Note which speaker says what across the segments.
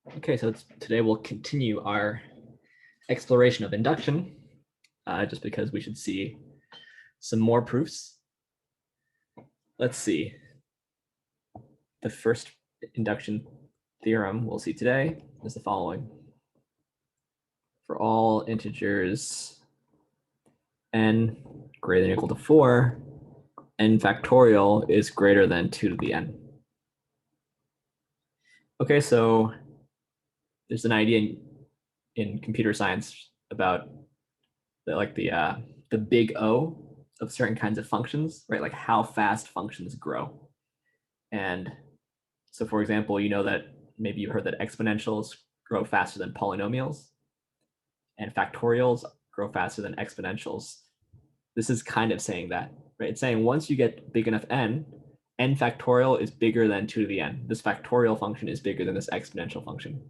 Speaker 1: Okay, so today we'll continue our exploration of induction, just because we should see some more proofs. Let's see. The first induction theorem we'll see today is the following. For all integers n greater than or equal to 4, n factorial is greater than 2 to the n. Okay, so there's an idea in computer science about the big O of certain kinds of functions, right? Like how fast functions grow. And so, for example, you know that maybe you heard that exponentials grow faster than polynomials, and factorials grow faster than exponentials. This is kind of saying that, right? It's saying once you get big enough n factorial is bigger than 2 to the n. This factorial function is bigger than this exponential function.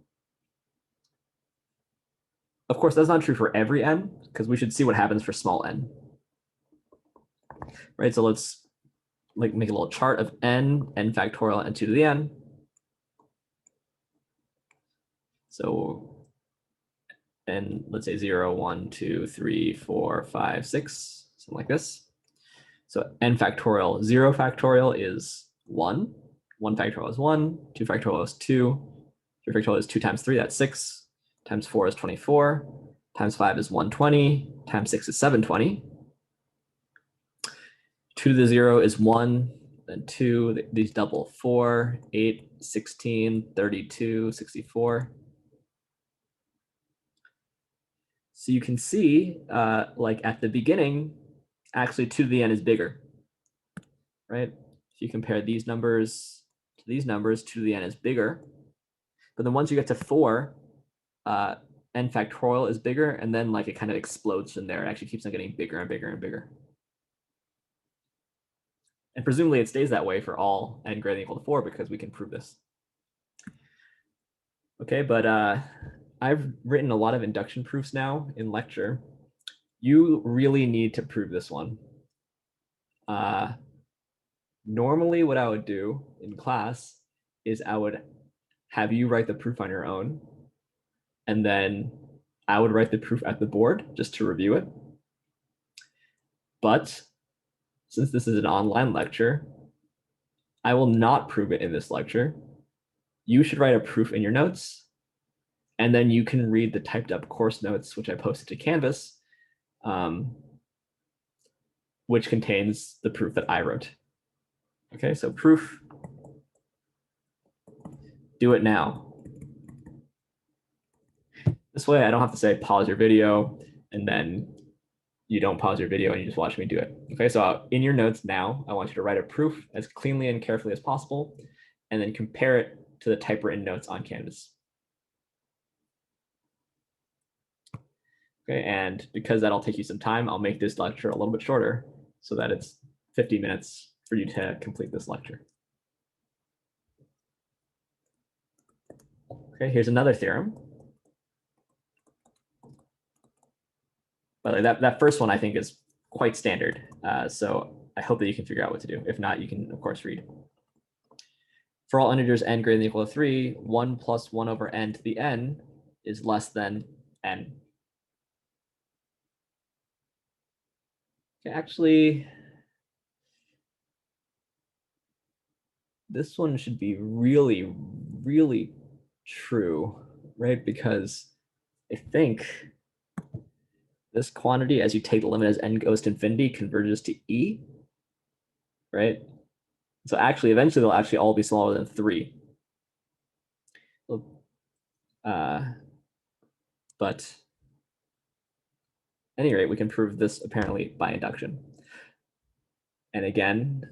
Speaker 1: Of course, that's not true for every n, because we should see what happens for small n. Right, so let's make a little chart of n factorial, and 2 to the n. So, and let's say 0, 1, 2, 3, 4, 5, 6, something like this. So n factorial, 0 factorial is 1, 1 factorial is 1, 2 factorial is 2, 3 factorial is 2 times 3, that's 6, times 4 is 24, times 5 is 120, times 6 is 720. 2 to the 0 is 1, then 2, these double, 4, 8, 16, 32, 64. So you can see, like at the beginning, actually 2 to the n is bigger, right? If you compare these numbers to these numbers, 2 to the n is bigger. But then once you get to 4, n factorial is bigger, and then like it kind of explodes from there. It actually keeps on getting bigger and bigger and bigger. And presumably it stays that way for all n greater than or equal to 4 because we can prove this. Okay, but I've written a lot of induction proofs now in lecture. You really need to prove this one. Normally what I would do in class is I would have you write the proof on your own, and then I would write the proof at the board just to review it. But since this is an online lecture, I will not prove it in this lecture. You should write a proof in your notes, and then you can read the typed up course notes, which I posted to Canvas, which contains the proof that I wrote. Okay, so proof, do it now. This way I don't have to say pause your video and then you don't pause your video and you just watch me do it. Okay, so in your notes now, I want you to write a proof as cleanly and carefully as possible, and then compare it to the typewritten notes on Canvas. Okay, and because that'll take you some time, I'll make this lecture a little bit shorter so that it's 50 minutes for you to complete this lecture. Okay, here's another theorem. But that first one I think is quite standard. So I hope that you can figure out what to do. If not, you can, of course, read. For all integers n greater than or equal to 3, 1 plus 1 over n to the n is less than n. Okay, actually, this one should be really, really true, right? Because I think this quantity, as you take the limit as n goes to infinity, converges to e, right? So actually, eventually, they'll actually all be smaller than 3. But at any rate, we can prove this apparently by induction. And again,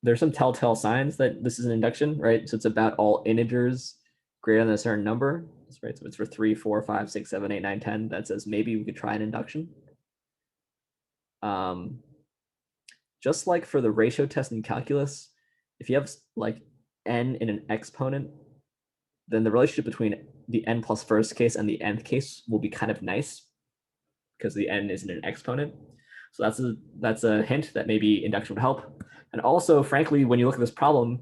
Speaker 1: there's some telltale signs that this is an induction, right? So it's about all integers greater than a certain number, right? So it's for 3, 4, 5, 6, 7, 8, 9, 10. That says maybe we could try an induction. Just like for the ratio test in calculus, if you have like n in an exponent, then the relationship between the n plus first case and the nth case will be kind of nice because the n isn't an exponent. So that's a hint that maybe induction would help. And also, frankly, when you look at this problem,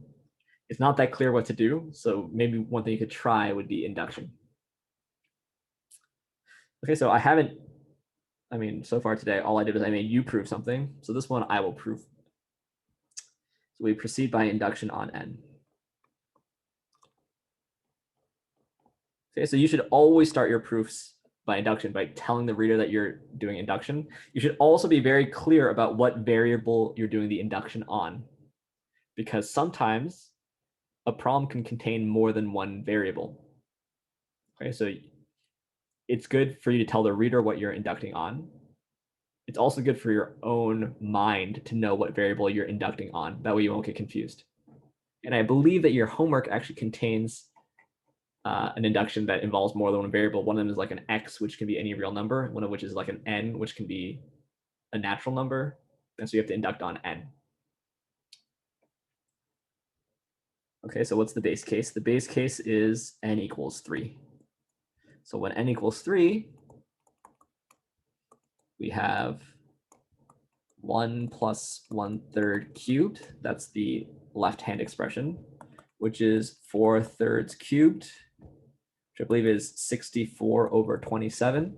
Speaker 1: it's not that clear what to do. So maybe one thing you could try would be induction. Okay, so so far today, all I did was I made you prove something. So this one I will prove. So we proceed by induction on n. Okay, so you should always start your proofs by induction by telling the reader that you're doing induction. You should also be very clear about what variable you're doing the induction on, because sometimes a problem can contain more than one variable. Okay, so it's good for you to tell the reader what you're inducting on. It's also good for your own mind to know what variable you're inducting on. That way you won't get confused. And I believe that your homework actually contains an induction that involves more than one variable. One of them is like an x, which can be any real number. One of which is like an n, which can be a natural number. And so you have to induct on n. Okay, so what's the base case? The base case is n equals 3. So when n equals 3, we have 1 plus 1/3 cubed. That's the left-hand expression, which is 4/3 cubed, which I believe is 64 over 27,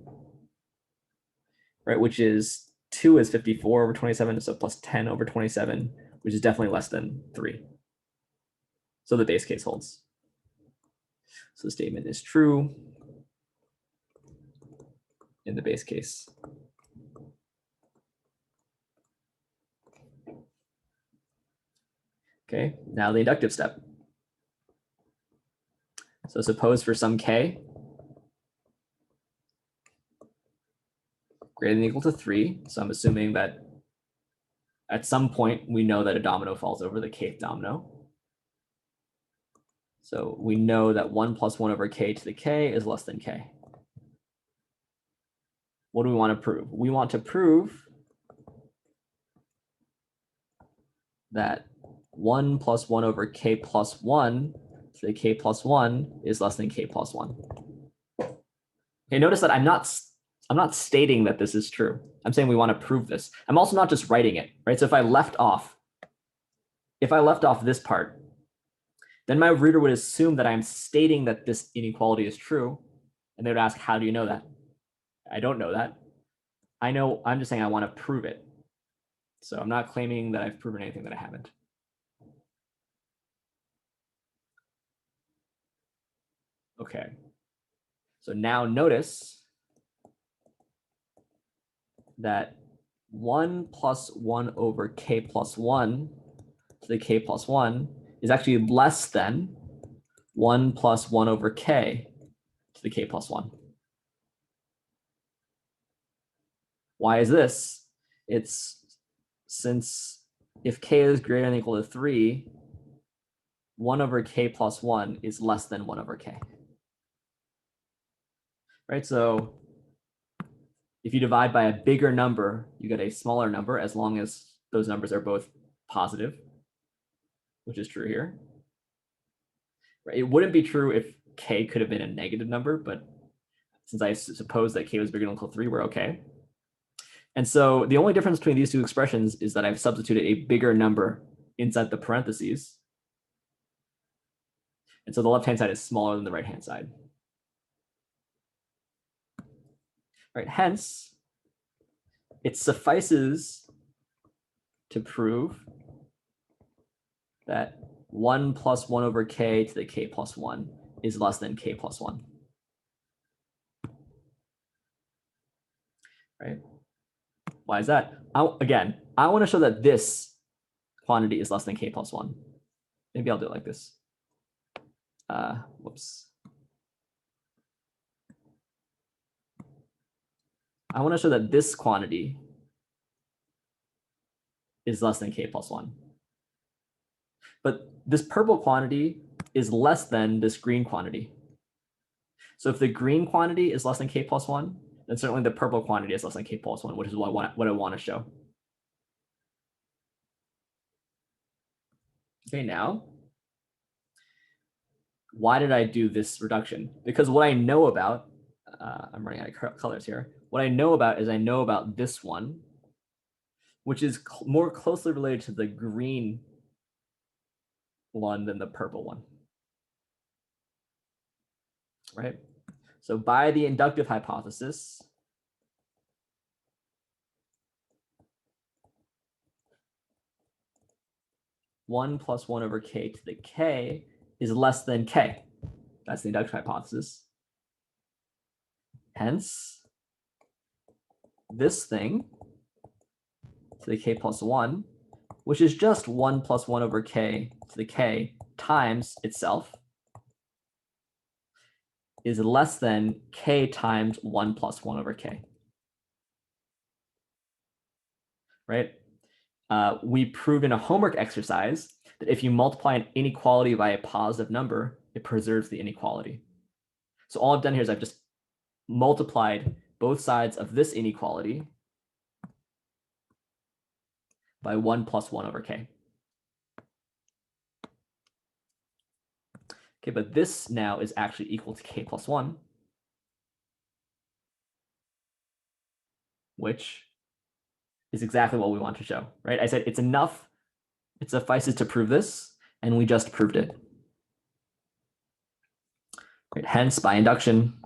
Speaker 1: right? Which is 2 is 54 over 27, so plus 10 over 27, which is definitely less than 3. So the base case holds. So the statement is true in the base case. Okay, now the inductive step. So suppose for some k greater than or equal to 3, so I'm assuming that at some point we know that a domino falls over, the kth domino. So we know that 1 plus 1 over k to the k is less than k. What do we want to prove? We want to prove that 1 plus 1 over k plus 1 to the k plus 1 is less than k plus 1. Okay, notice that I'm not stating that this is true. I'm saying we want to prove this. I'm also not just writing it, right? So if I left off this part, then my reader would assume that I'm stating that this inequality is true, and they would ask, how do you know that? I don't know that. I'm just saying I want to prove it. So I'm not claiming that I've proven anything that I haven't. Okay. So now notice that 1 plus 1 over k plus 1 to the k plus 1 is actually less than 1 plus 1 over k to the k plus 1. Why is this? It's since if k is greater than or equal to 3, 1 over k plus 1 is less than 1 over k. Right, so if you divide by a bigger number, you get a smaller number as long as those numbers are both positive, which is true here. Right, it wouldn't be true if k could have been a negative number, but since I suppose that k was bigger than or equal to 3, we're okay. And so the only difference between these two expressions is that I've substituted a bigger number inside the parentheses. And so the left-hand side is smaller than the right-hand side. Right, hence, it suffices to prove that 1 plus 1 over k to the k plus 1 is less than k plus 1. Right? Why is that? Again, I want to show that this quantity is less than k plus 1. Maybe I'll do it like this. Whoops. I want to show that this quantity is less than k plus 1. But this purple quantity is less than this green quantity. So if the green quantity is less than k plus 1, then certainly the purple quantity is less than k plus 1, which is what I want to show. Okay, now, why did I do this reduction? Because what I know about, I'm running out of colors here. What I know about is I know about this one, which is more closely related to the green one than the purple one, right? So by the inductive hypothesis, one plus one over k to the k is less than k. That's the inductive hypothesis. Hence, this thing to the k plus 1, which is just 1 plus 1 over k to the k times itself, is less than k times 1 plus 1 over k. Right? We proved in a homework exercise that if you multiply an inequality by a positive number, it preserves the inequality. So all I've done here is I've just multiplied both sides of this inequality by 1 plus 1 over k. Okay, but this now is actually equal to k plus 1, which is exactly what we want to show, right? I said it's enough, it suffices to prove this, and we just proved it. Right? Hence, by induction,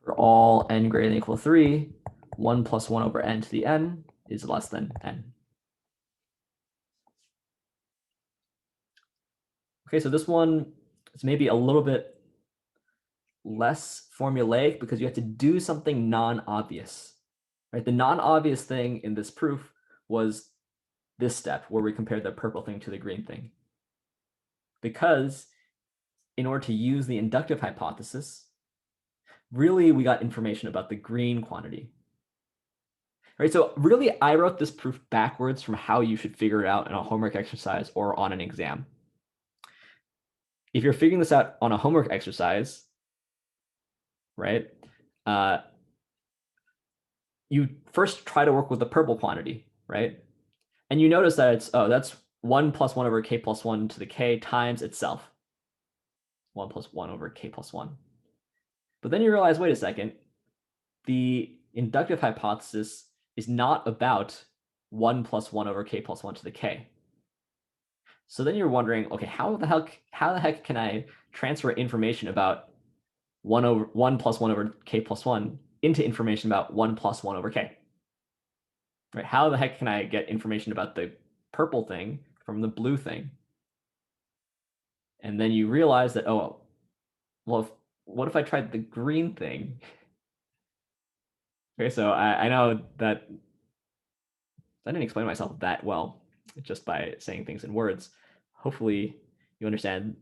Speaker 1: for all n greater than or equal to 3, 1 plus 1 over n to the n is less than n. Okay, so this one is maybe a little bit less formulaic because you have to do something non-obvious. Right? The non-obvious thing in this proof was this step where we compared the purple thing to the green thing. Because in order to use the inductive hypothesis, really we got information about the green quantity. Right? So really I wrote this proof backwards from how you should figure it out in a homework exercise or on an exam. If you're figuring this out on a homework exercise, right, you first try to work with the purple quantity, right? And you notice that it's, oh, that's 1 plus 1 over k plus 1 to the k times itself. 1 plus 1 over k plus 1. But then you realize, wait a second, the inductive hypothesis is not about 1 plus 1 over k plus 1 to the k. So then you're wondering, okay, how the heck can I transfer information about 1 plus 1 over k plus 1 into information about 1 plus 1 over k? Right? How the heck can I get information about the purple thing from the blue thing? And then you realize that, oh, well, what if I tried the green thing? Okay, so I know that I didn't explain myself that well just by saying things in words. Hopefully you understand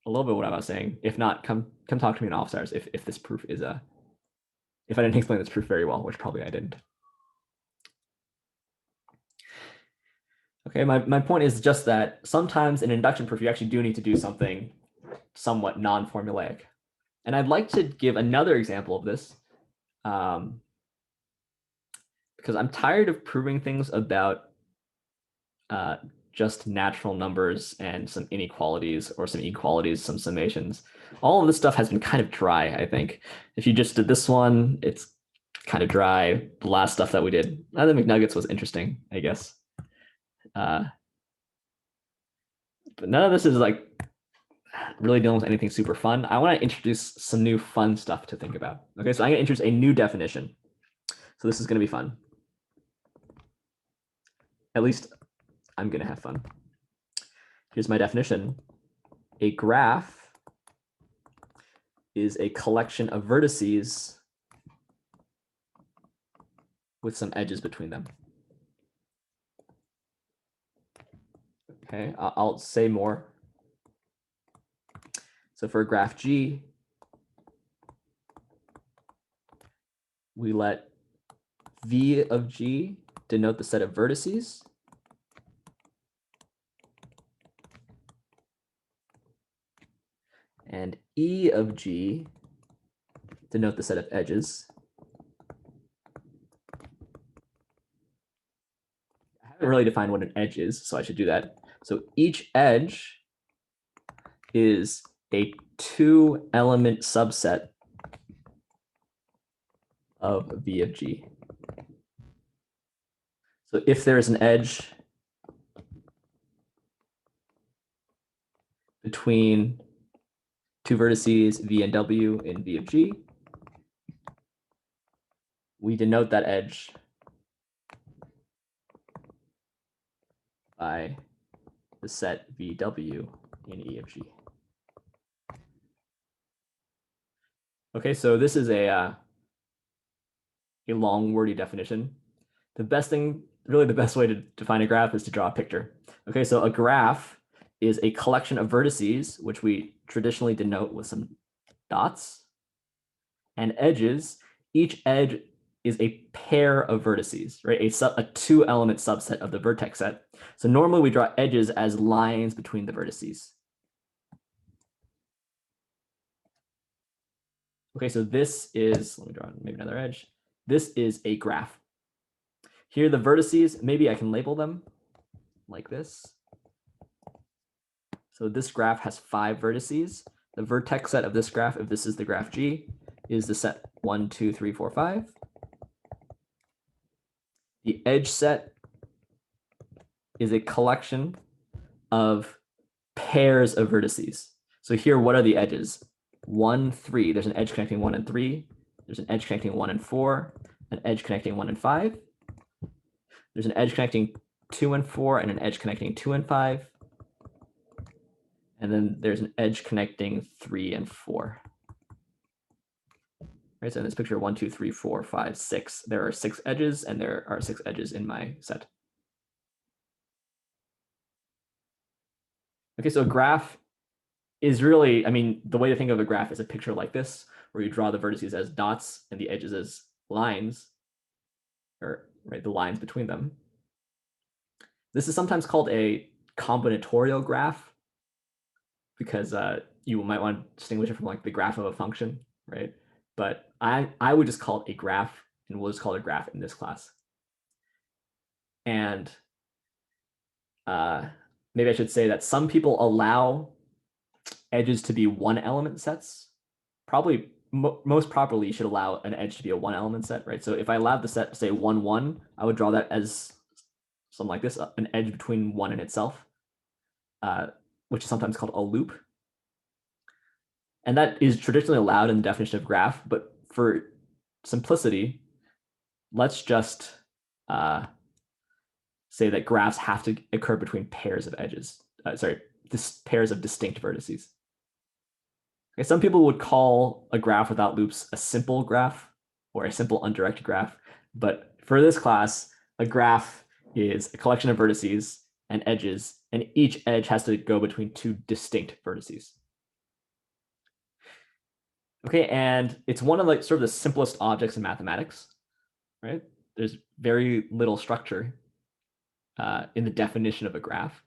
Speaker 1: a little bit what I was saying. If not, come talk to me in office hours if this proof is if I didn't explain this proof very well, which probably I didn't. Okay, my point is just that sometimes in induction proof, you actually do need to do something somewhat non-formulaic. And I'd like to give another example of this because I'm tired of proving things about just natural numbers and some inequalities or some equalities, some summations. All of this stuff has been kind of dry, I think. If you just did this one, it's kind of dry. The last stuff that we did, the McNuggets was interesting, I guess. But none of this is like really dealing with anything super fun. I want to introduce some new fun stuff to think about. Okay, so I'm going to introduce a new definition. So this is going to be fun. At least I'm going to have fun. Here's my definition. A graph is a collection of vertices with some edges between them. Okay, I'll say more. So for a graph G, we let V of G denote the set of vertices. And E of G denote the set of edges. I haven't really defined what an edge is, so I should do that. So each edge is a 2-element subset of V of G. So if there is an edge between two vertices V and W in V of G. We denote that edge by the set VW in E of G. Okay, so this is a long wordy definition. The best thing, really the best way to define a graph is to draw a picture. Okay, so a graph is a collection of vertices, which we traditionally denote with some dots, and edges. Each edge is a pair of vertices, right? A two-element subset of the vertex set. So normally we draw edges as lines between the vertices. Okay, so this is, let me draw maybe another edge. This is a graph. Here the vertices, maybe I can label them like this. So this graph has 5 vertices. The vertex set of this graph, if this is the graph G, is the set 1, 2, 3, 4, 5. The edge set is a collection of pairs of vertices. So here, what are the edges? 1, 3. There's an edge connecting 1 and 3. There's an edge connecting 1 and 4, an edge connecting 1 and 5. There's an edge connecting 2 and 4, and an edge connecting 2 and 5. And then there's an edge connecting 3 and 4. Right, so in this picture, 1, 2, 3, 4, 5, 6. There are 6 edges, and there are 6 edges in my set. Okay, so a graph is really, I mean, the way to think of a graph is a picture like this, where you draw the vertices as dots and the edges as lines, or right, the lines between them. This is sometimes called a combinatorial graph, because you might want to distinguish it from like the graph of a function, right? But I would just call it a graph, and we'll just call it a graph in this class. And maybe I should say that some people allow edges to be one element sets. Probably most properly, you should allow an edge to be a one element set, right? So if I allowed the set to say 1, 1, I would draw that as something like this, an edge between 1 and itself, which is sometimes called a loop. And that is traditionally allowed in the definition of graph, but for simplicity, let's just say that graphs have to occur between pairs of edges. Pairs of distinct vertices. Okay, some people would call a graph without loops a simple graph or a simple undirected graph, but for this class, a graph is a collection of vertices and edges, and each edge has to go between 2 distinct vertices. Okay, and it's one of like sort of the simplest objects in mathematics, right? There's very little structure in the definition of a graph,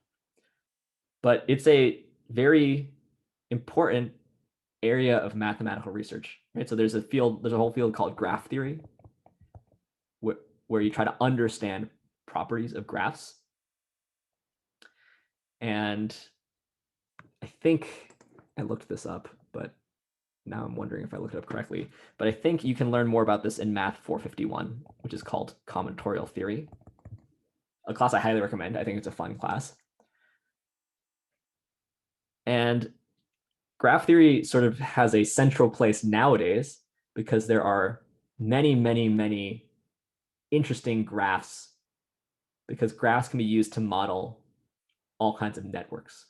Speaker 1: but it's a very important area of mathematical research, right? So there's a whole field called graph theory, where you try to understand properties of graphs. And I think I looked this up, but now I'm wondering if I looked it up correctly. But I think you can learn more about this in Math 451, which is called combinatorial theory, a class I highly recommend. I think it's a fun class. And graph theory sort of has a central place nowadays because there are many, many, many interesting graphs, because graphs can be used to model all kinds of networks.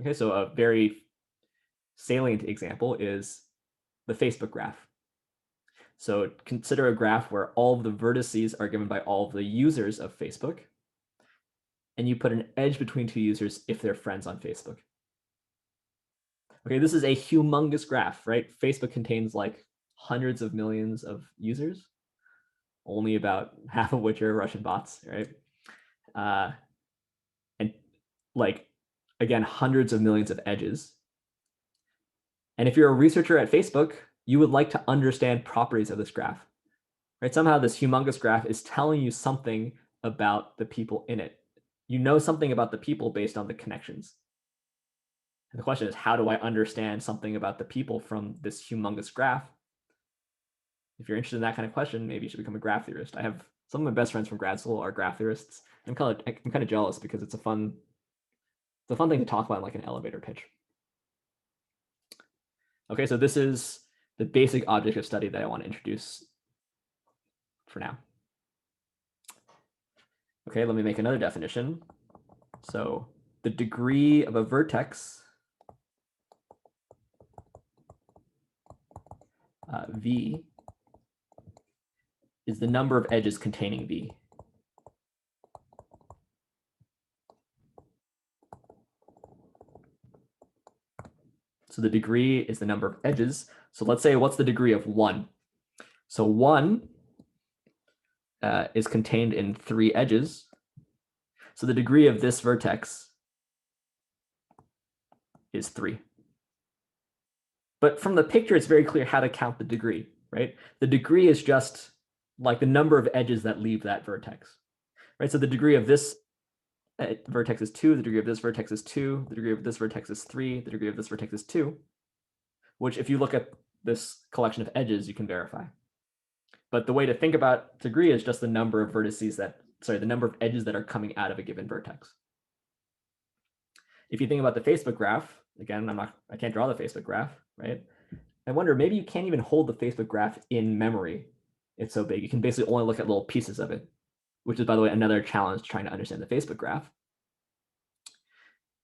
Speaker 1: Okay, so a very salient example is the Facebook graph. So consider a graph where all of the vertices are given by all of the users of Facebook, and you put an edge between 2 users if they're friends on Facebook. Okay, this is a humongous graph, right? Facebook contains like hundreds of millions of users, only about half of which are Russian bots, right? And like, again, hundreds of millions of edges. And if you're a researcher at Facebook, you would like to understand properties of this graph, right? Somehow this humongous graph is telling you something about the people in it. You know something about the people based on the connections. And the question is, how do I understand something about the people from this humongous graph? If you're interested in that kind of question, maybe you should become a graph theorist. I have some of my best friends from grad school are graph theorists. I'm kind of jealous because it's a fun thing to talk about in like an elevator pitch. Okay, so this is the basic object of study that I want to introduce for now. Okay, let me make another definition. So the degree of a vertex V is the number of edges containing V. So the degree is the number of edges. So let's say, what's the degree of 1? So 1 is contained in 3 edges. So the degree of this vertex is 3. But from the picture, it's very clear how to count the degree, right? The degree is just like the number of edges that leave that vertex, right? So the degree of this vertex is 2, the degree of this vertex is 2, the degree of this vertex is 3, the degree of this vertex is 2, which if you look at this collection of edges, you can verify. But the way to think about degree is just the number of vertices the number of edges that are coming out of a given vertex. If you think about the Facebook graph, again, I can't draw the Facebook graph, right? I wonder, maybe you can't even hold the Facebook graph in memory. It's so big. You can basically only look at little pieces of it, which is, by the way, another challenge trying to understand the Facebook graph.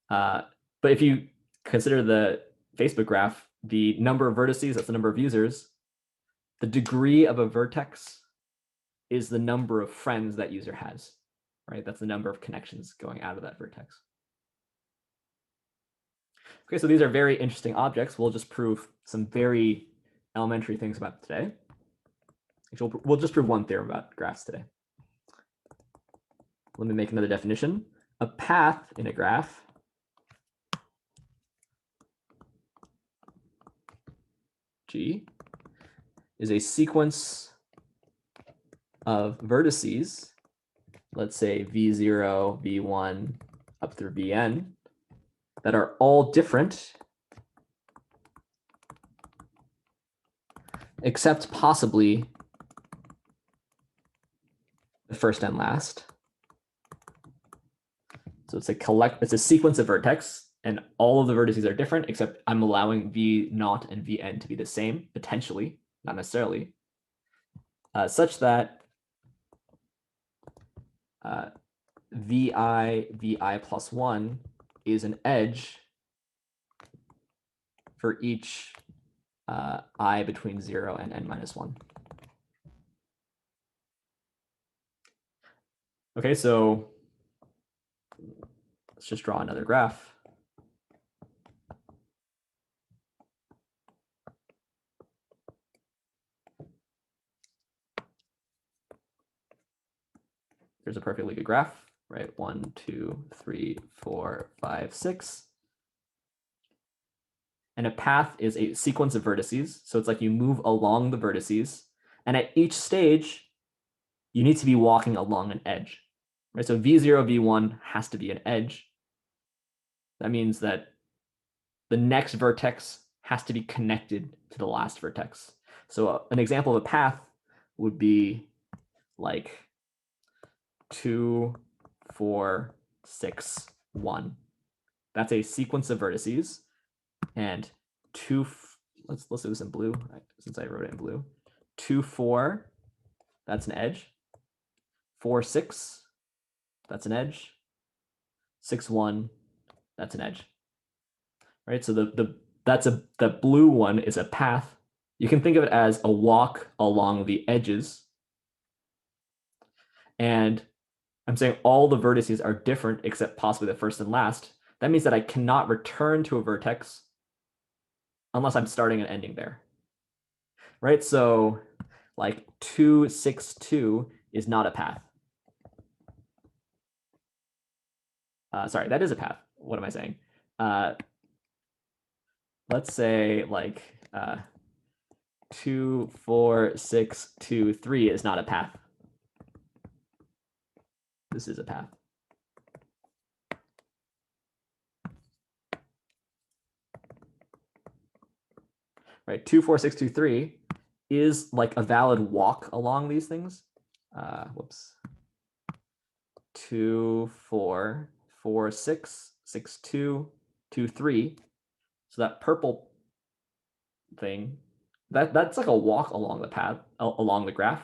Speaker 1: But if you consider the Facebook graph, the number of vertices, that's the number of users, the degree of a vertex is the number of friends that user has, right? That's the number of connections going out of that vertex. Okay, so these are very interesting objects. We'll just prove some very elementary things about it today. Actually, we'll just prove one theorem about graphs today. Let me make another definition. A path in a graph G is a sequence of vertices, let's say V0, V1, up through Vn, that are all different except possibly the first and last. So it's a sequence of vertex, and all of the vertices are different, except I'm allowing V0 and Vn to be the same, potentially, not necessarily, such that Vi plus 1 is an edge for each I between 0 and n minus 1. Okay, so let's just draw another graph. There's a perfectly good graph, right? 1, 2, 3, 4, 5, 6. And a path is a sequence of vertices. So it's like you move along the vertices. And at each stage, you need to be walking along an edge, right? So V0, V1 has to be an edge. That means that the next vertex has to be connected to the last vertex. So an example of a path would be like 2, 4, 6, 1. That's a sequence of vertices. And let's do this in blue, right, since I wrote it in blue. 2, 4, that's an edge. 4, 6, that's an edge. 6, 1, that's an edge. Right, so the blue one is a path. You can think of it as a walk along the edges. And I'm saying all the vertices are different except possibly the first and last. That means that I cannot return to a vertex unless I'm starting and ending there. Right, so like 2, 6, 2 is not a path. Sorry, that is a path. What am I saying? Let's say like 2, 4, 6, 2, 3 is not a path. This is a path. Right, 2, 4, 6, 2, 3 is like a valid walk along these things. Whoops. 2, 4, 4, 6, 6, 2, 2, 3. So that purple thing, that's like a walk along the path, along the graph,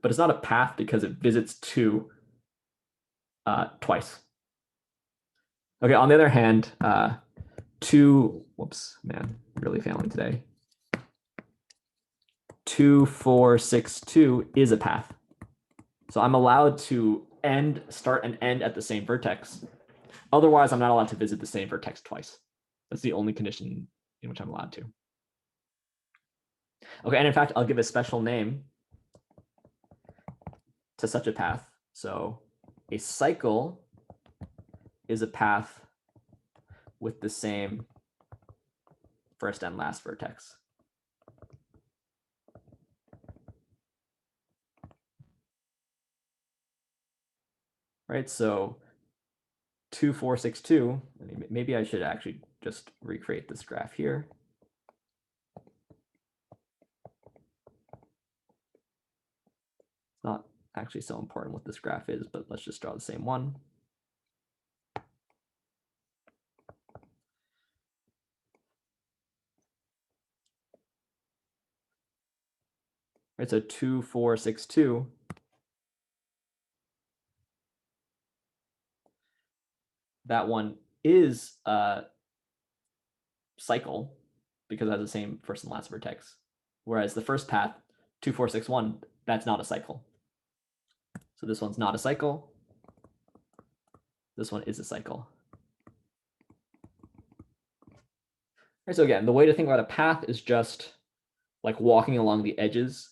Speaker 1: but it's not a path because it visits 2 twice. Okay, on the other hand, whoops, man, really failing today. 2, 4, 6, 2 is a path. So I'm allowed to start and end at the same vertex. Otherwise, I'm not allowed to visit the same vertex twice. That's the only condition in which I'm allowed to. Okay, and in fact, I'll give a special name to such a path. So a cycle is a path with the same first and last vertex. Right, so 2, 4, 6, 2, maybe I should actually just recreate this graph here. It's not actually so important what this graph is, but let's just draw the same one. Right, so 2, 4, 6, 2. That one is a cycle because it has the same first and last vertex. Whereas the first path, 2, 4, 6, 1, that's not a cycle. So this one's not a cycle. This one is a cycle. Right, so again, the way to think about a path is just like walking along the edges.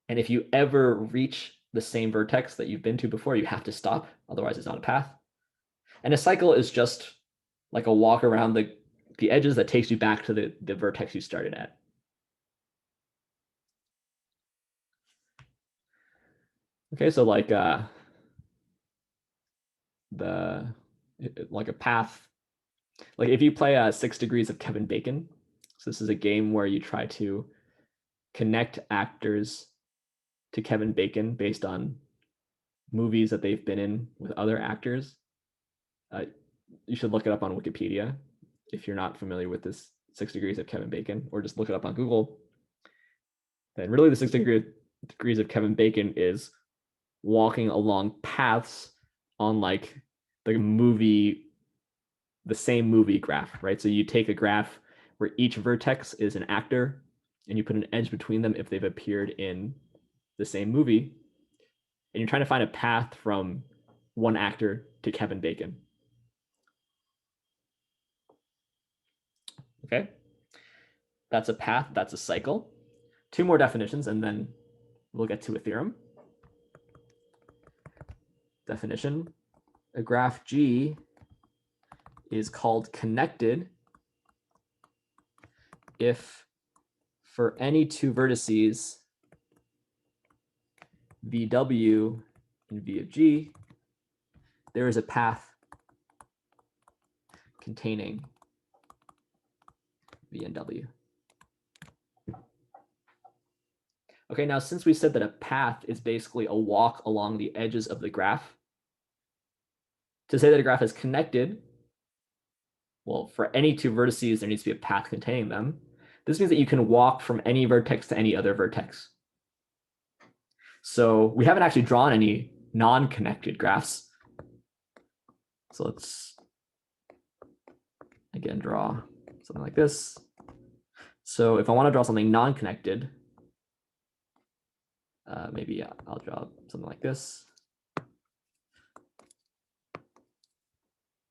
Speaker 1: And if you ever reach the same vertex that you've been to before, you have to stop. Otherwise, it's not a path. And a cycle is just like a walk around the edges that takes you back to the vertex you started at. Okay, so like like a path, like if you play 6 Degrees of Kevin Bacon, so this is a game where you try to connect actors to Kevin Bacon based on movies that they've been in with other actors. You should look it up on Wikipedia if you're not familiar with this 6 Degrees of Kevin Bacon, or just look it up on Google. Then really the 6 degrees of Kevin Bacon is walking along paths on like the same movie graph, right? So you take a graph where each vertex is an actor and you put an edge between them if they've appeared in the same movie. And you're trying to find a path from one actor to Kevin Bacon. Okay, that's a path, that's a cycle. 2 more definitions, and then we'll get to a theorem. Definition: a graph G is called connected if for any 2 vertices VW and V of G, there is a path containing V and W. Okay, now since we said that a path is basically a walk along the edges of the graph, to say that a graph is connected, well, for any 2 vertices, there needs to be a path containing them. This means that you can walk from any vertex to any other vertex. So we haven't actually drawn any non-connected graphs. So let's, again, draw something like this. So if I want to draw something non-connected, maybe I'll draw something like this.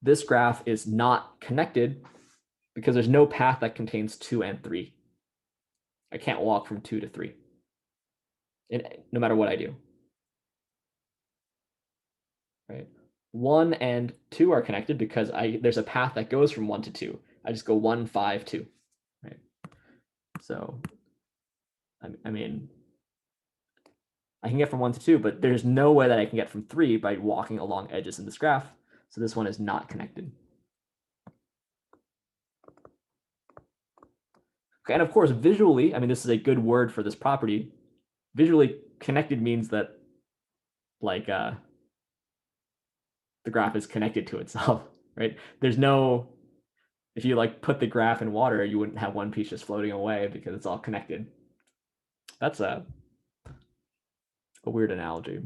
Speaker 1: This graph is not connected because there's no path that contains 2 and 3. I can't walk from 2 to 3, no matter what I do. Right? 1 and 2 are connected because there's a path that goes from 1 to 2. I just go 1, 5, 2. Right? So, I mean, I can get from 1 to 2, but there's no way that I can get from 3 by walking along edges in this graph. So this one is not connected. Okay, and of course, visually, I mean, this is a good word for this property. Visually connected means that like the graph is connected to itself, right? There's no If you like put the graph in water, you wouldn't have one piece just floating away because it's all connected. That's a weird analogy.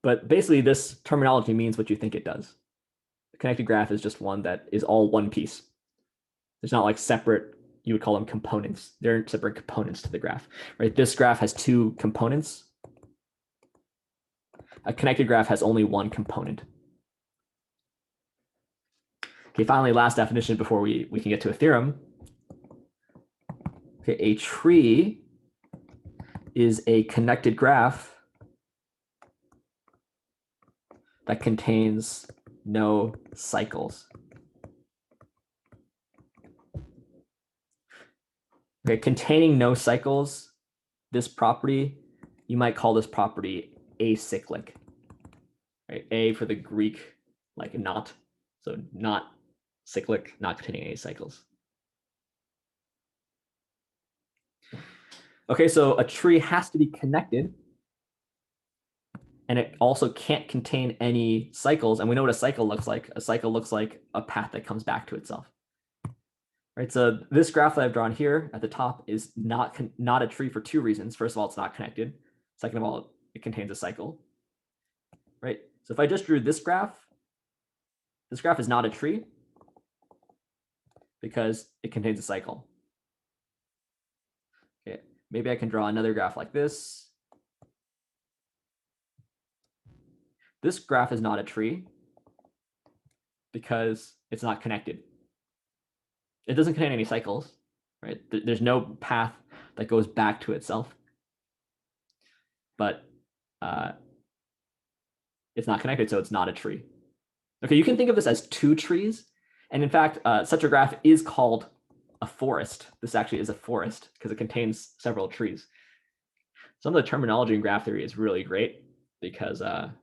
Speaker 1: But basically, this terminology means what you think it does. A connected graph is just one that is all one piece. There's not like separate, you would call them components. They're separate components to the graph, right? This graph has two components. A connected graph has only one component. Okay, finally, last definition before we can get to a theorem. Okay, a tree is a connected graph that contains no cycles. Okay, containing no cycles, this property, you might call this property acyclic. Right? A for the Greek, like not, so not cyclic, not containing any cycles. Okay, so a tree has to be connected, and it also can't contain any cycles. And we know what a cycle looks like. A cycle looks like a path that comes back to itself. Right, so this graph that I've drawn here at the top is not a tree for two reasons. First of all, it's not connected. Second of all, it contains a cycle. Right, so if I just drew this graph is not a tree because it contains a cycle. Okay, maybe I can draw another graph like this. This graph is not a tree because it's not connected. It doesn't contain any cycles, right? There's no path that goes back to itself, but it's not connected, so it's not a tree. Okay, you can think of this as two trees, and in fact, such a graph is called a forest. This actually is a forest because it contains several trees. Some of the terminology in graph theory is really great because the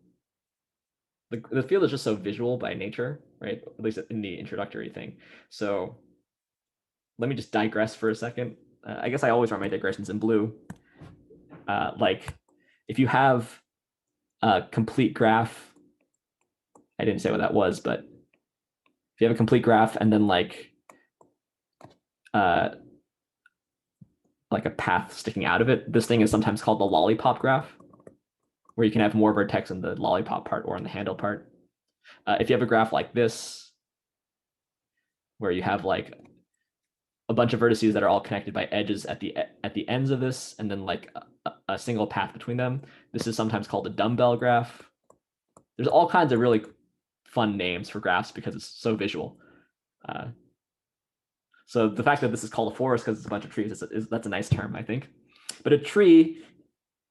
Speaker 1: field is just so visual by nature, right? At least in the introductory thing. So let me just digress for a second. I guess I always write my digressions in blue. Like if you have a complete graph, I didn't say what that was, but if you have a complete graph and then like a path sticking out of it, this thing is sometimes called the lollipop graph, where you can have more vertex in the lollipop part or in the handle part. If you have a graph like this, where you have like a bunch of vertices that are all connected by edges at the ends of this, and then like a single path between them, this is sometimes called a dumbbell graph. There's all kinds of really fun names for graphs because it's so visual. So the fact that this is called a forest because it's a bunch of trees, that's a nice term, I think. But a tree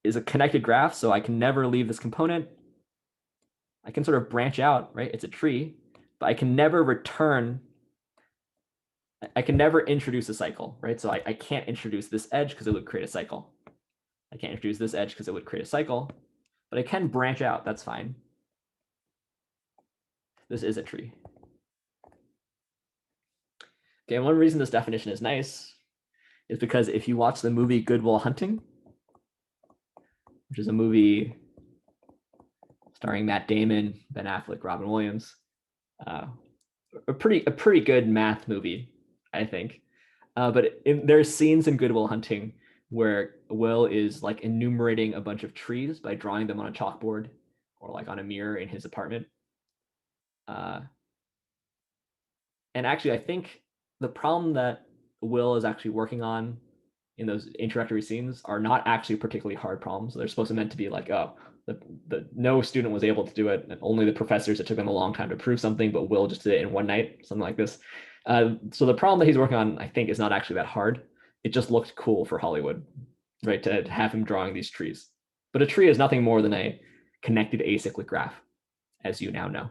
Speaker 1: is a connected graph, so I can never leave this component. I can sort of branch out, right? It's a tree, but I can never return. I can never introduce a cycle, right? So I can't introduce this edge because it would create a cycle. I can't introduce this edge because it would create a cycle, but I can branch out. That's fine. This is a tree. Okay, and one reason this definition is nice is because if you watch the movie Good Will Hunting, which is a movie starring Matt Damon, Ben Affleck, Robin Williams, a pretty good math movie, I think. But there's scenes in Good Will Hunting where Will is like enumerating a bunch of trees by drawing them on a chalkboard or like on a mirror in his apartment. And actually, I think the problem that Will is actually working on in those introductory scenes are not actually particularly hard problems. They're supposed to meant to be like, oh, no student was able to do it, and only the professors, it took them a long time to prove something, but Will just did it in one night, something like this. So the problem that he's working on, I think, is not actually that hard. It just looked cool for Hollywood, right, to have him drawing these trees. But a tree is nothing more than a connected acyclic graph, as you now know.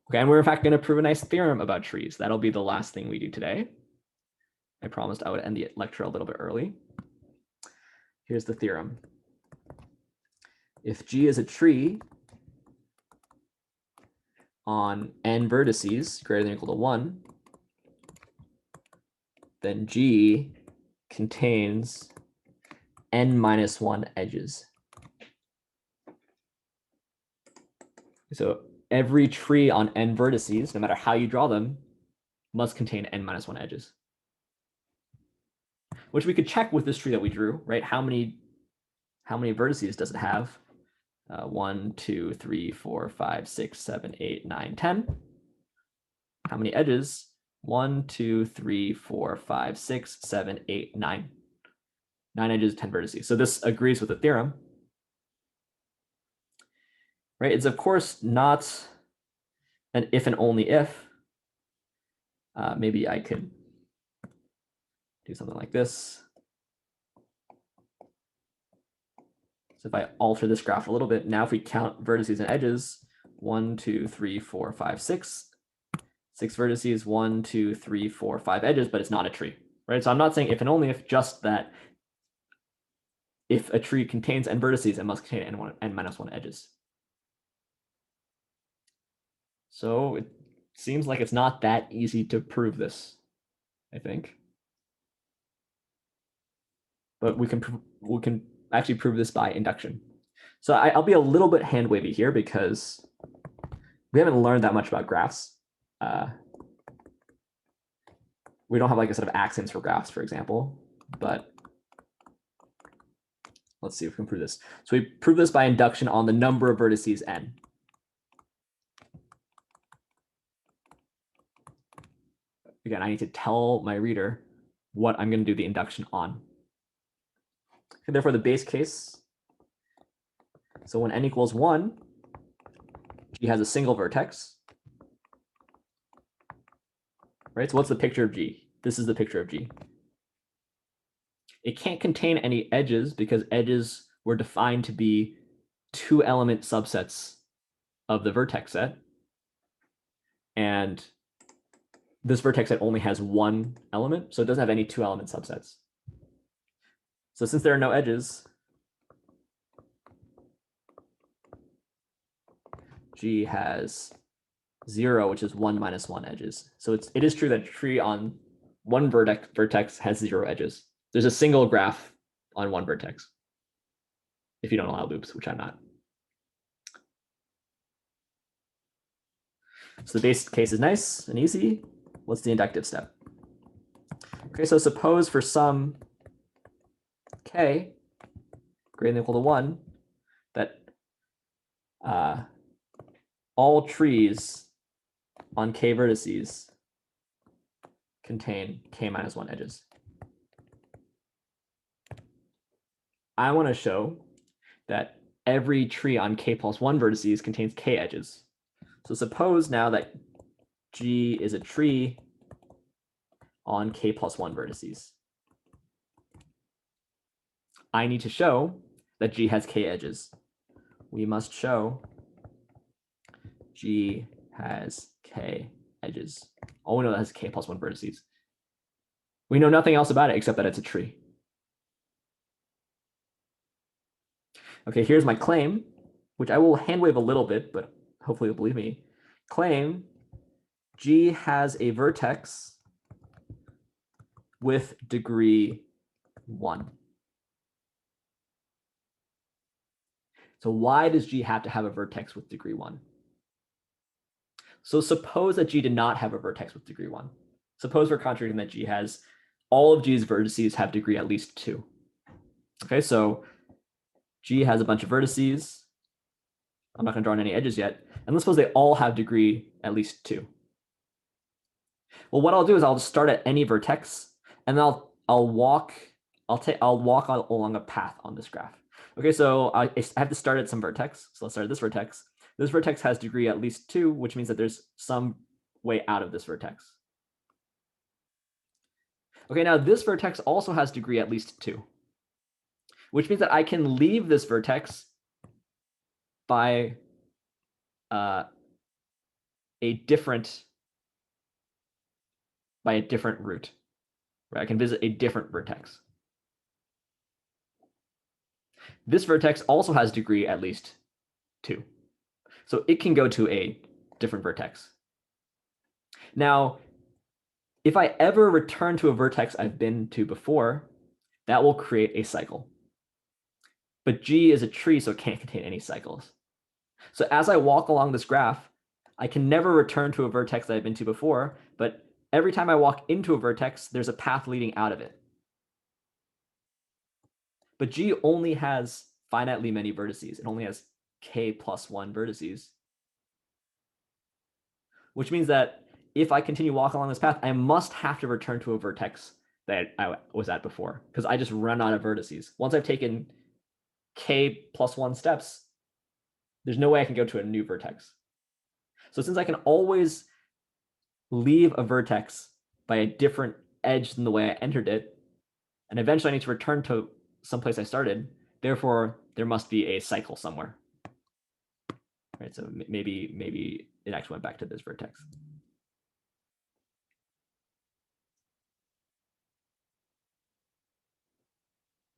Speaker 1: Okay, and we're in fact going to prove a nice theorem about trees. That'll be the last thing we do today. I promised I would end the lecture a little bit early. Here's the theorem. If G is a tree on n vertices greater than or equal to 1, then G contains n minus 1 edges. So every tree on n vertices, no matter how you draw them, must contain n minus 1 edges. Which we could check with this tree that we drew, right? How many vertices does it have? 1, 2, 3, 4, 5, 6, 7, 8, 9, 10. How many edges? 1, 2, 3, 4, 5, 6, 7, 8, 9. 9 edges, 10 vertices. So this agrees with the theorem. Right? It's of course not an if and only if. Maybe I could do something like this. So if I alter this graph a little bit, now if we count vertices and edges, 1, 2, 3, 4, 5, 6. 6 vertices, 1, 2, 3, 4, 5 edges, but it's not a tree, right? So I'm not saying if and only if, just that if a tree contains n vertices, it must contain n minus 1 edges. So it seems like it's not that easy to prove this, I think. But we can actually prove this by induction. So I'll be a little bit hand wavy here because we haven't learned that much about graphs. We don't have like a set of axioms for graphs, for example, but let's see if we can prove this. So we prove this by induction on the number of vertices n. Again, I need to tell my reader what I'm going to do the induction on. And therefore, the base case, so when n equals 1, G has a single vertex. Right? So what's the picture of G? This is the picture of G. It can't contain any edges because edges were defined to be 2-element subsets of the vertex set. And this vertex set only has 1 element, so it doesn't have any 2-element subsets. So since there are no edges, G has 0, which is 1 minus 1 edges. So it is true that a tree on one vertex has 0 edges. There's a single graph on one vertex, if you don't allow loops, which I'm not. So the base case is nice and easy. What's the inductive step? Okay, so suppose for some k greater than or equal to 1, that all trees on k vertices contain k minus 1 edges. I want to show that every tree on k plus 1 vertices contains k edges. So suppose now that G is a tree on k plus 1 vertices. I need to show that G has k edges. We must show G has k edges. All we know that has k plus 1 vertices. We know nothing else about it except that it's a tree. Okay, here's my claim, which I will hand wave a little bit, but hopefully you'll believe me. Claim G has a vertex with degree 1. So why does G have to have a vertex with degree 1? So suppose that G did not have a vertex with degree 1. Suppose we're contradicting that G has all of G's vertices have degree at least 2. Okay, so G has a bunch of vertices. I'm not going to draw on any edges yet. And let's suppose they all have degree at least 2. Well, what I'll do is I'll just start at any vertex, and then I'll walk along a path on this graph. Okay, so I have to start at some vertex. So let's start at this vertex. This vertex has degree at least 2, which means that there's some way out of this vertex. Okay, now this vertex also has degree at least 2, which means that I can leave this vertex by a different route. Right? I can visit a different vertex. This vertex also has degree at least 2. So it can go to a different vertex. Now, if I ever return to a vertex I've been to before, that will create a cycle. But G is a tree, so it can't contain any cycles. So as I walk along this graph, I can never return to a vertex that I've been to before, but every time I walk into a vertex, there's a path leading out of it. But G only has finitely many vertices. It only has k plus 1 vertices, which means that if I continue walking along this path, I must have to return to a vertex that I was at before, because I just run out of vertices. Once I've taken k plus 1 steps, there's no way I can go to a new vertex. So since I can always leave a vertex by a different edge than the way I entered it, and eventually I need to return to someplace I started, therefore there must be a cycle somewhere. Right, so maybe it actually went back to this vertex.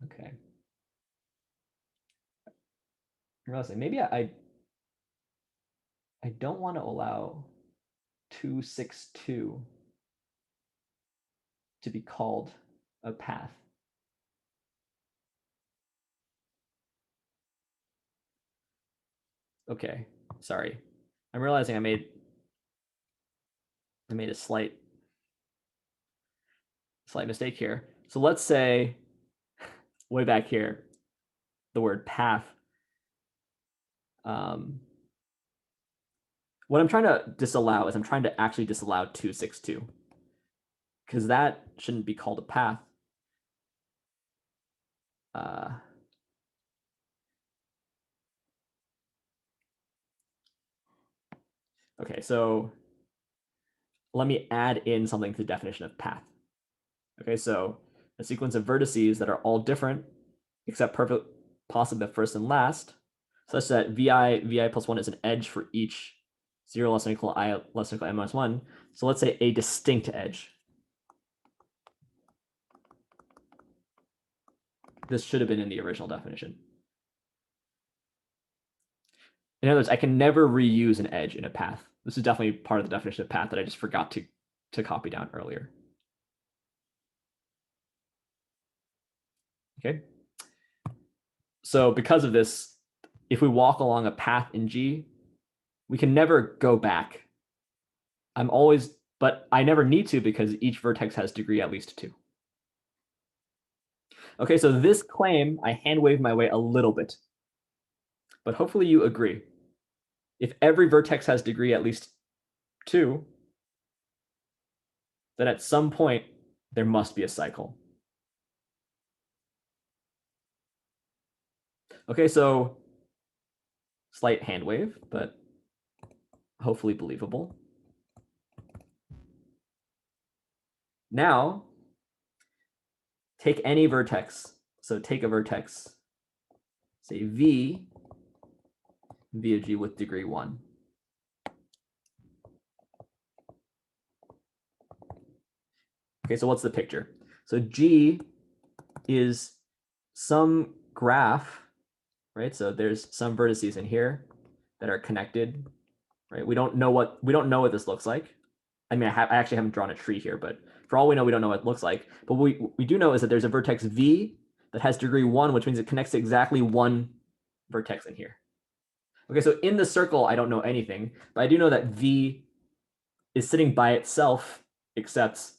Speaker 1: Okay. I'm realizing maybe I don't want to allow 262 to be called a path. Okay, sorry. I'm realizing I made a slight mistake here. So let's say way back here, the word path. What I'm trying to disallow is I'm trying to actually disallow 262, because that shouldn't be called a path. Okay, so let me add in something to the definition of path. Okay, so a sequence of vertices that are all different except perfect possibly the first and last, such that vi plus 1 is an edge for each 0 less than or equal I less than or equal n minus 1. So let's say a distinct edge. This should have been in the original definition. In other words, I can never reuse an edge in a path. This is definitely part of the definition of path that I just forgot to copy down earlier. Okay. So because of this, if we walk along a path in G, we can never go back. But I never need to, because each vertex has degree at least 2. Okay, so this claim, I hand wave my way a little bit, but hopefully you agree. If every vertex has degree at least 2, then at some point there must be a cycle. Okay, so slight hand wave, but hopefully believable. Now, take any vertex. So take a vertex, say V of G with degree 1. Okay, so what's the picture? So G is some graph, right? So there's some vertices in here that are connected, right? We don't know what this looks like. I mean, I actually haven't drawn a tree here, but for all we know, we don't know what it looks like. But what we do know is that there's a vertex V that has degree 1, which means it connects to exactly one vertex in here. Okay, so in the circle, I don't know anything, but I do know that V is sitting by itself, except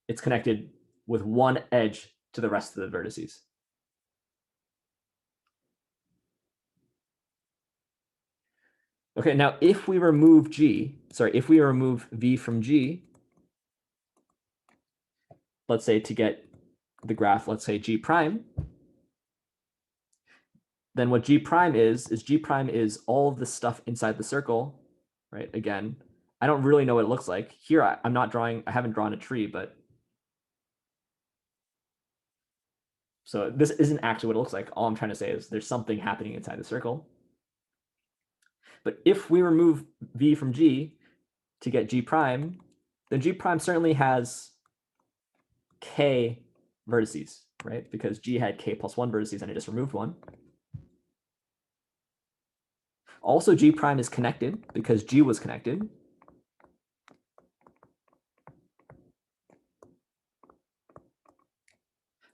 Speaker 1: it's connected with one edge to the rest of the vertices. Okay, now if we remove V from G, let's say to get the graph, let's say G prime, then what G prime is G prime is all of the stuff inside the circle, right? Again, I don't really know what it looks like. Here, I haven't drawn a tree, but so this isn't actually what it looks like. All I'm trying to say is there's something happening inside the circle. But if we remove V from G to get G prime, then G prime certainly has K vertices, right? Because G had K plus 1 vertices and I just removed one. Also, G prime is connected because G was connected.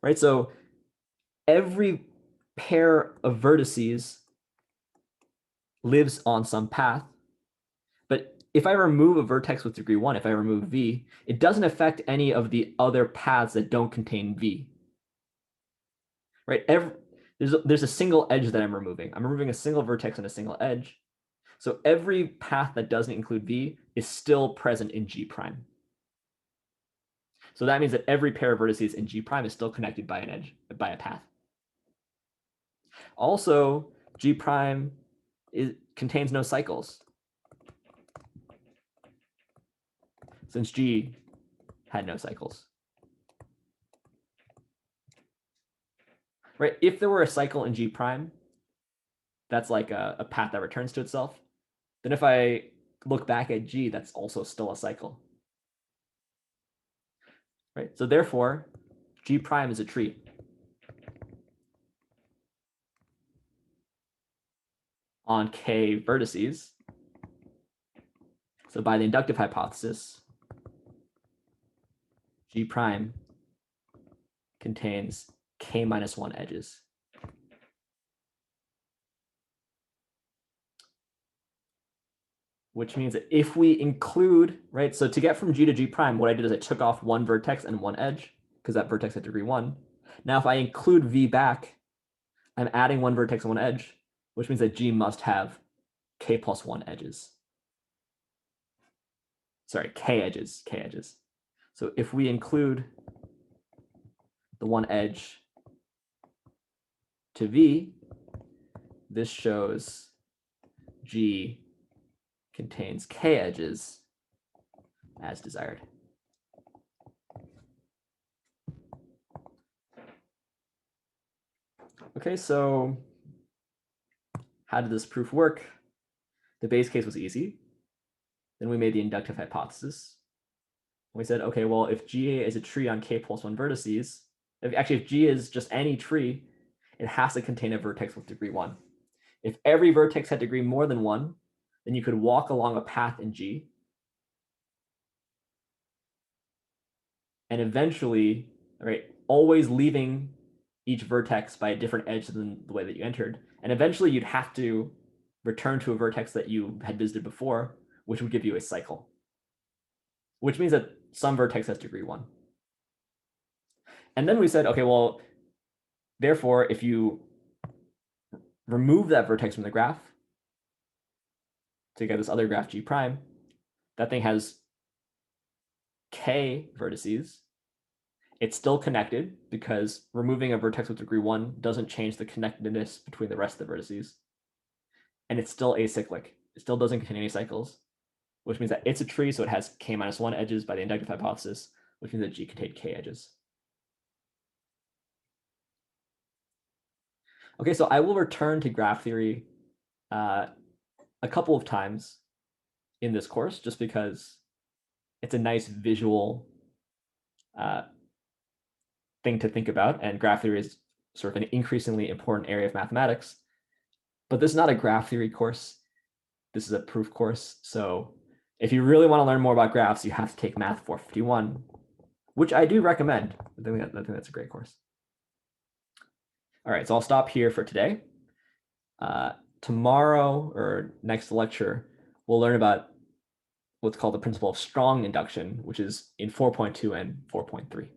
Speaker 1: Right, so every pair of vertices lives on some path, but if I remove a vertex with degree 1, if I remove V, it doesn't affect any of the other paths that don't contain V. Right? There's a single edge that I'm removing. I'm removing a single vertex and a single edge. So every path that doesn't include V is still present in G prime. So that means that every pair of vertices in G prime is still connected by an edge, by a path. Also, G prime contains no cycles, since G had no cycles. Right? If there were a cycle in G prime, that's like a path that returns to itself. Then if I look back at G, that's also still a cycle. Right? So therefore, G prime is a tree. On K vertices. So by the inductive hypothesis, G prime contains K minus 1 edges. Which means that if we include, right, so to get from G to G prime, what I did is I took off one vertex and one edge, because that vertex had degree 1. Now if I include V back, I'm adding one vertex and one edge, which means that G must have K plus 1 edges. Sorry, K edges. So if we include the one edge to V, this shows G contains K edges as desired. Okay, so how did this proof work? The base case was easy. Then we made the inductive hypothesis. We said, okay, well, if G is a tree on K plus 1 vertices, if G is just any tree, it has to contain a vertex with degree 1. If every vertex had degree more than 1, then you could walk along a path in G. And eventually, right, always leaving each vertex by a different edge than the way that you entered. And eventually you'd have to return to a vertex that you had visited before, which would give you a cycle. Which means that some vertex has degree 1. And then we said, okay, well, therefore, if you remove that vertex from the graph to get this other graph G prime, that thing has K vertices. It's still connected because removing a vertex with degree 1 doesn't change the connectedness between the rest of the vertices. And it's still acyclic. It still doesn't contain any cycles, which means that it's a tree, so it has K minus 1 edges by the inductive hypothesis, which means that G contained K edges. Okay, so I will return to graph theory a couple of times in this course, just because it's a nice visual thing to think about, and graph theory is sort of an increasingly important area of mathematics. But this is not a graph theory course. This is a proof course. So if you really want to learn more about graphs, you have to take Math 451, which I do recommend. I think that's a great course. All right, so I'll stop here for today. Tomorrow or next lecture, we'll learn about what's called the principle of strong induction, which is in 4.2 and 4.3.